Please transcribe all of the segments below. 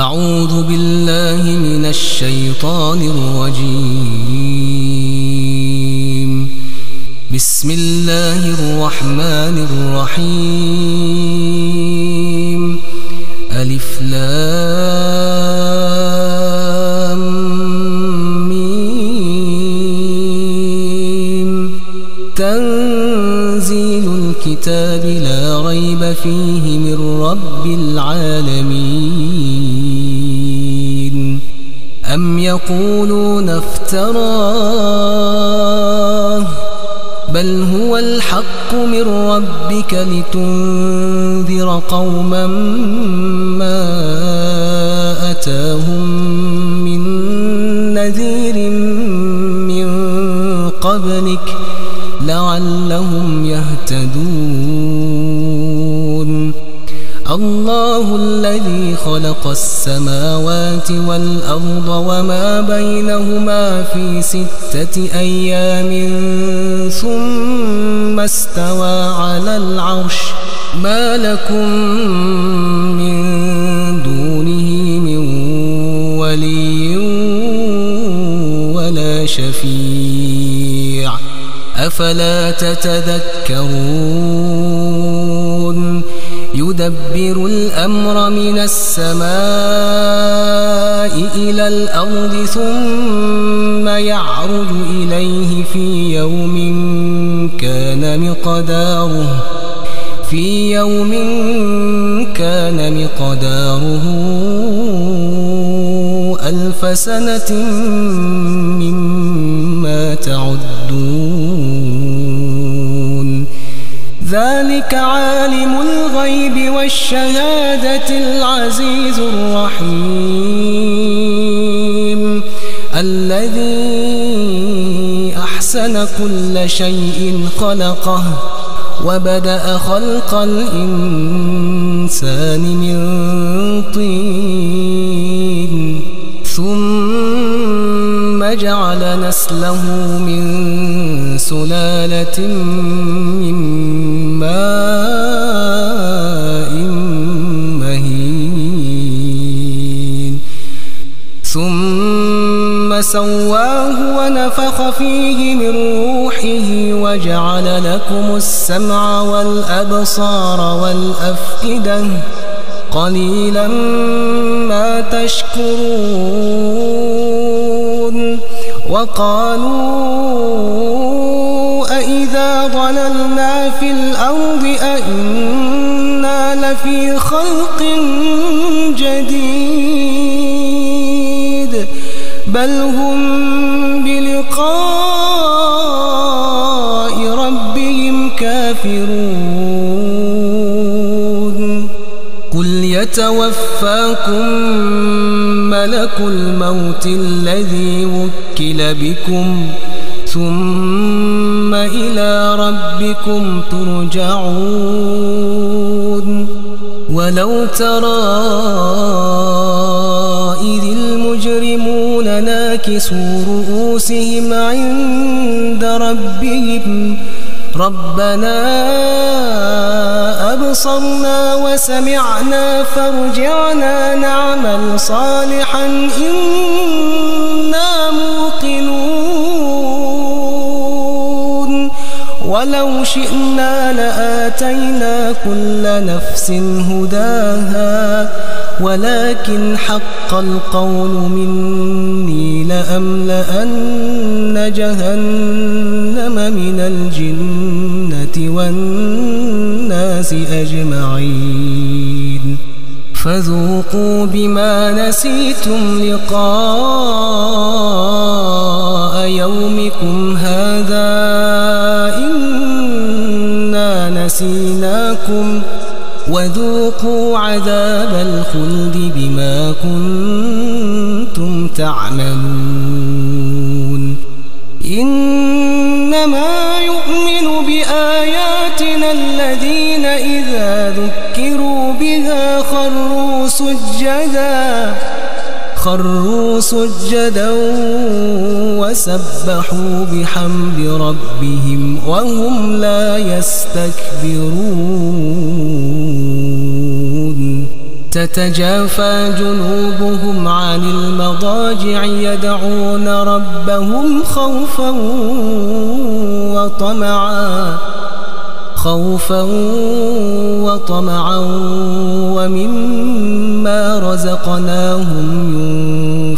أعوذ بالله من الشيطان الرجيم. بسم الله الرحمن الرحيم. ألف لام ميم. تنزيل الكتاب لا ريب فيه من رب العالمين. أم يقولون افتراه بل هو الحق من ربك لتنذر قوما ما أتاهم من نذير من قبلك لعلهم يهتدون. الله الذي خلق السماوات والأرض وما بينهما في 6 أيام ثم استوى على العرش. ما لكم من دونه من ولي ولا شفيع أفلا تتذكرون. يدبر الأمر من السماء إلى الأرض ثم يعرج إليه في يوم كان مقداره 1000 سنة مما تعدون. ذلك عالم الغيب والشهادة العزيز الرحيم الذي أحسن كل شيء خلقه وبدأ خلق الإنسان من طين ثم جعل نسله من سلالة من ماء مهين ثم سواه ونفخ فيه من روحه وجعل لكم السمع والأبصار والأفئدة قليلا ما تشكرون. وقالوا أإذا ضللنا في الأرض أإنا لفي خلق جديد بل هم بلقاء ربهم كافرون. قل يتوفاكم ملك الموت الذي وكل بكم ثم إلى ربكم ترجعون. ولو ترى إذ المجرمون ناكسوا رؤوسهم عند ربهم ربنا أبصرنا وسمعنا فارجعنا نعمل صالحا إنا موقنون. ولو شئنا لآتينا كل نفس هداها ولكن حق القول مني لأملأن جهنم من الجنة والناس أجمعين. فذوقوا بما نسيتم لقاء يومكم هذا إنا نسيناكم وذوقوا عذاب الخلد بما كنتم تعملون. إنما يؤمن بآياتنا الذين إذا ذكروا بها خروا سجدا وسبحوا بحمد ربهم وهم لا يستكبرون. تتجافى جنوبهم عن المضاجع يدعون ربهم خوفا وطمعا ومما رزقناهم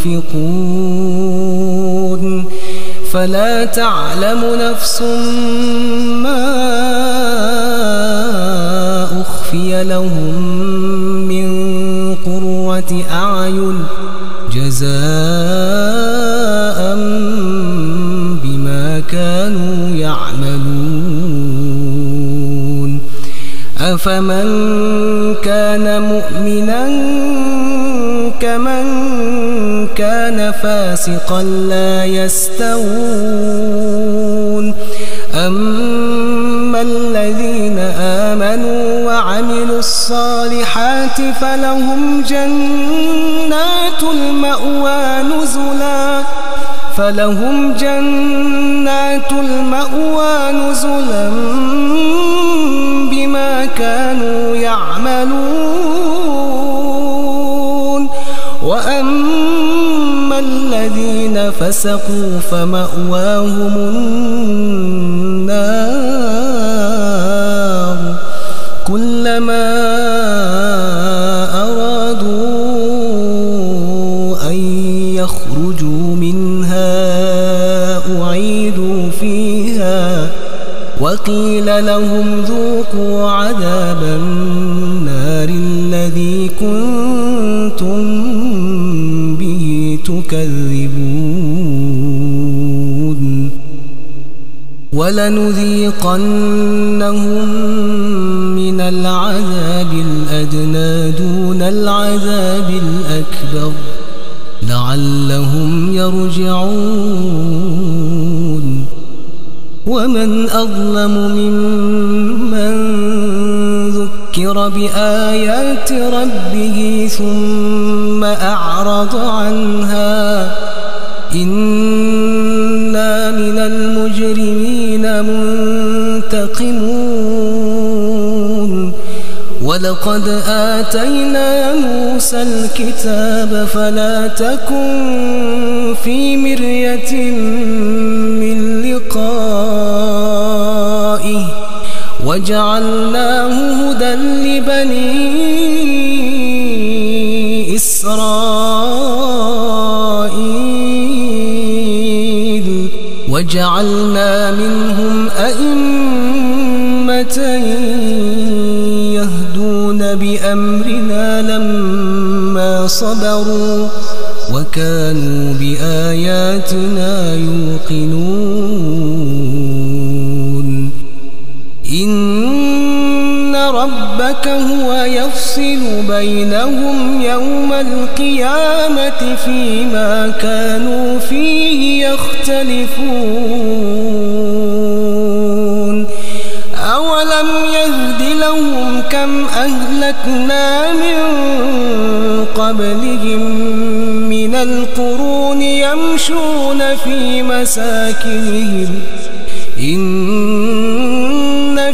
ينفقون فلا تعلم نفس ما أخفي لهم من قرة أعين جزاء بما كانوا يعملون أفمن كان مؤمنا كمن كان فاسقا لا يستوون أما الذين آمنوا وعملوا الصالحات فلهم جنات المأوى نزلا بما كانوا يعملون وأما الذين فسقوا فمأواهم النار كلما أرادوا أن يخرجوا منها أعيدوا فيها وقيل لهم ذوقوا عذاب النار الذي كنتم به تكذبون ولنذيقنهم من العذاب الأدنى دون العذاب الأكبر لعلهم يرجعون ومن أظلم ممن ذكر بآيات ربه ثم أعرض عنها إنا من المجرمين منتقمون ولقد آتينا موسى الكتاب فلا تكن في مرية من لقائه وجعلناه هدى لبني إسرائيل وجعلنا منهم أئمة يهدون بأمرنا لما صبروا وكانوا بآياتنا يوقنون إن ربك هو يفصل بينهم يوم القيامة فيما كانوا فيه يختلفون أولم يهد لهم كم أهلكنا من قبلهم من القرون يمشون في مساكنهم إن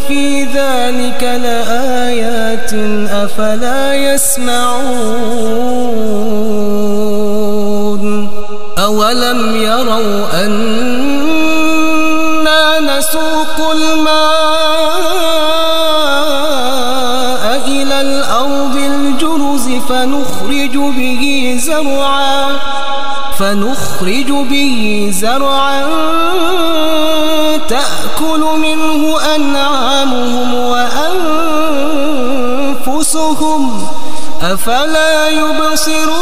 في ذلك لآيات أفلا يسمعون أولم يروا أنا نسوق الماء إلى الأرض الجرز فنخرج به زرعا تأكل منه أنعامهم وأنفسهم أفلا يبصرون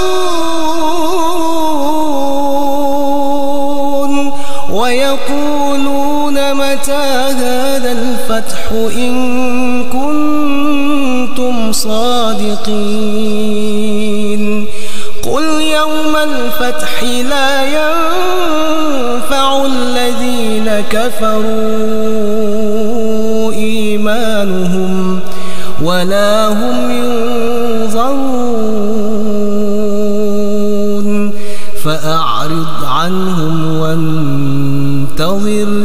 ويقولون متى هذا الفتح إن كنتم صادقين قل يوم الفتح لا ينفع الذين كفروا إيمانهم ولا هم ينظرون فأعرض عنهم وانتظر